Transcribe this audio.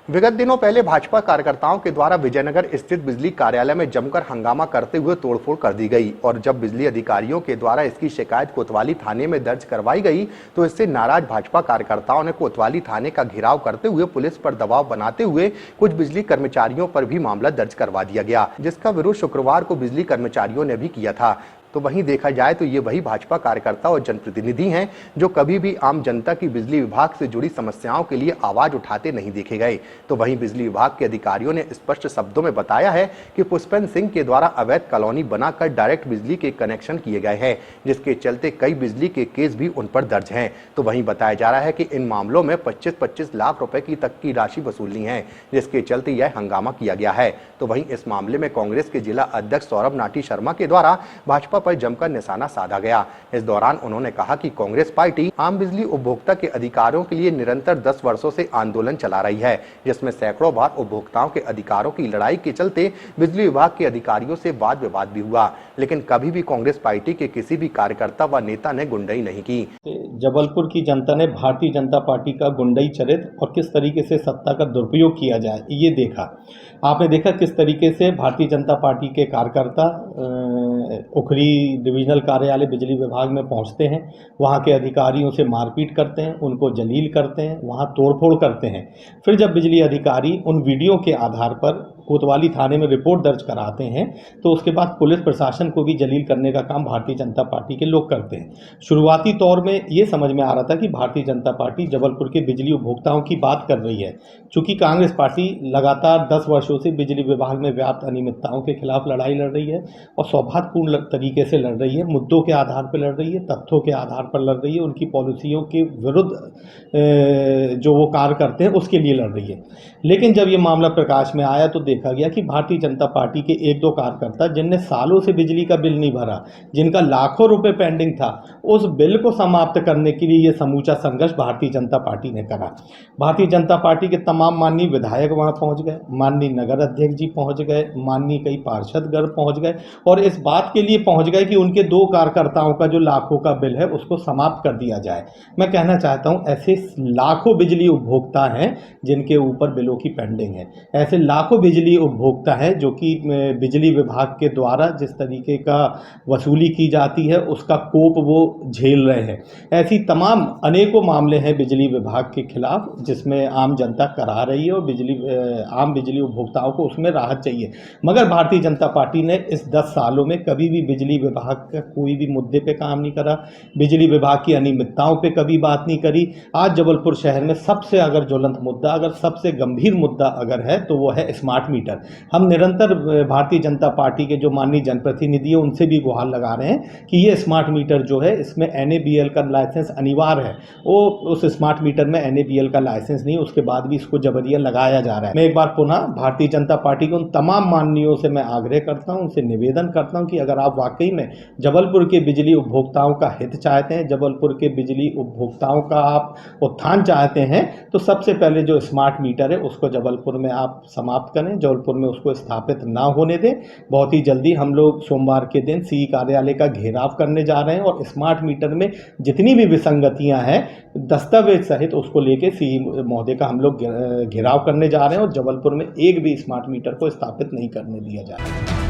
विगत दिनों पहले भाजपा कार्यकर्ताओं के द्वारा विजयनगर स्थित बिजली कार्यालय में जमकर हंगामा करते हुए तोड़फोड़ कर दी गई और जब बिजली अधिकारियों के द्वारा इसकी शिकायत कोतवाली थाने में दर्ज करवाई गई तो इससे नाराज भाजपा कार्यकर्ताओं ने कोतवाली थाने का घेराव करते हुए पुलिस पर दबाव बनाते हुए कुछ बिजली कर्मचारियों पर भी मामला दर्ज करवा दिया गया, जिसका विरोध शुक्रवार को बिजली कर्मचारियों ने भी किया था। तो वहीं देखा जाए तो ये वही भाजपा कार्यकर्ता और जनप्रतिनिधि हैं जो कभी भी आम जनता की बिजली विभाग से जुड़ी समस्याओं के लिए आवाज उठाते नहीं देखे गए। तो वहीं बिजली विभाग के अधिकारियों ने स्पष्ट शब्दों में बताया है कि पुष्पेंद्र सिंह के द्वारा अवैध कॉलोनी बनाकर डायरेक्ट बिजली के कनेक्शन किए गए हैं, जिसके चलते कई बिजली के केस भी उन पर दर्ज हैं। तो वहीं बताया जा रहा है कि इन मामलों में 25-25 लाख रुपए की तक की राशि वसूलनी है, जिसके चलते यह हंगामा किया गया है। तो वहीं इस मामले में कांग्रेस के जिला अध्यक्ष सौरभ नाटी शर्मा के द्वारा भाजपा पर जमकर निशाना साधा गया। इस दौरान उन्होंने कहा कि कांग्रेस पार्टी आम बिजली उपभोक्ता के अधिकारों के लिए निरंतर 10 वर्षों से आंदोलन चला रही है, जिसमें सैकड़ों बार उपभोक्ताओं के अधिकारों की लड़ाई के चलते बिजली विभाग के अधिकारियों से वाद विवाद भी हुआ, लेकिन कभी भी कांग्रेस पार्टी के किसी भी कार्यकर्ता व नेता ने गुंडाई नहीं की। जबलपुर की जनता ने भारतीय जनता पार्टी का गुंडाई चरित्र और किस तरीके से सत्ता का दुरुपयोग किया जाए ये देखा। आपने देखा किस तरीके से भारतीय जनता पार्टी के कार्यकर्ता उखरी डिविजनल कार्यालय बिजली विभाग में पहुंचते हैं, वहां के अधिकारियों से मारपीट करते हैं, उनको जलील करते हैं, वहां तोड़फोड़ करते हैं। फिर जब बिजली अधिकारी उन वीडियो के आधार पर कोतवाली थाने में रिपोर्ट दर्ज कराते हैं तो उसके बाद पुलिस प्रशासन को भी जलील करने का काम भारतीय जनता पार्टी के लोग करते हैं। शुरुआती तौर में ये समझ में आ रहा था कि भारतीय जनता पार्टी जबलपुर के बिजली उपभोक्ताओं की बात कर रही है, चूंकि कांग्रेस पार्टी लगातार 10 वर्षों से बिजली विभाग में व्याप्त अनियमितताओं के खिलाफ लड़ाई लड़ रही है और सौहार्दपूर्ण तरीके से लड़ रही है, मुद्दों के आधार पर लड़ रही है, तथ्यों के आधार पर लड़ रही है, उनकी पॉलिसियों के विरुद्ध जो वो कार्य करते हैं उसके लिए लड़ रही है। लेकिन जब ये मामला प्रकाश में आया तो देखा गया कि भारतीय जनता पार्टी के 1-2 कार्यकर्ता जिनने सालों से बिजली का बिल नहीं भरा, जिनका लाखों रुपए पेंडिंग था, उस बिल को समाप्त करने के लिए ये समूचा संघर्ष भारतीय जनता पार्टी ने करा। भारतीय जनता पार्टी के तमाम माननीय विधायक वहां पहुंच गए, माननीय नगर अध्यक्ष जी पहुंच गए, माननीय कई पार्षदगण पहुंच गए और इस बात के लिए पहुंच गए कि उनके 2 कार्यकर्ताओं का जो लाखों का बिल है उसको समाप्त कर दिया जाए। मैं कहना चाहता हूं ऐसे लाखों बिजली उपभोक्ता हैं जिनके ऊपर बिलों की पेंडिंग है, ऐसे लाखों बिजली उपभोक्ता हैं जो कि बिजली विभाग के द्वारा जिस तरीके का वसूली की जाती है उसका कोप वो झेल रहे हैं। ऐसी तमाम अनेकों मामले हैं बिजली विभाग के खिलाफ जिसमें आम जनता करा रही है और आम बिजली उपभोक्ताओं को उसमें राहत चाहिए। मगर भारतीय जनता पार्टी ने इस 10 सालों में कभी भी बिजली विभाग का कोई भी मुद्दे पे काम नहीं करा, बिजली विभाग की अनियमितताओं पे कभी बात नहीं करी। आज जबलपुर शहर में सबसे अगर ज्वलंत मुद्दा, अगर सबसे गंभीर मुद्दा अगर है तो वो है स्मार्ट मीटर। हम निरंतर भारतीय जनता पार्टी के जो माननीय जनप्रतिनिधि है उनसे भी गुहार लगा रहे हैं कि ये स्मार्ट मीटर जो है इसमें NABL का लाइसेंस अनिवार्य है। वो उस स्मार्ट मीटर में NABL का लाइसेंस नहीं, उसके बाद भी इसको जबरिया लगाया जा रहा है। मैं एक बार पुनः भारतीय जनता पार्टी के उन तमाम माननीयों से मैं आग्रह करता हूं, उनसे निवेदन करता हूं कि अगर आप वाकई में जबलपुर के बिजली उपभोक्ताओं का हित चाहते हैं, जबलपुर के बिजली उपभोक्ताओं का आप उत्थान चाहते हैं, तो सबसे पहले जो स्मार्ट मीटर है उसको जबलपुर में आप समाप्त करें, जबलपुर में उसको स्थापित ना होने दें। बहुत ही जल्दी हम लोग सोमवार के दिन CE कार्यालय का घेराव करने जा रहे हैं और स्मार्ट मीटर में जितनी भी विसंगतियां हैं दस्तावेज सहित उसको लेके CE महोदय का हम लोग घेराव करने जा रहे हैं और जबलपुर में एक भी स्मार्ट मीटर को स्थापित नहीं करने दिया जा रहा है।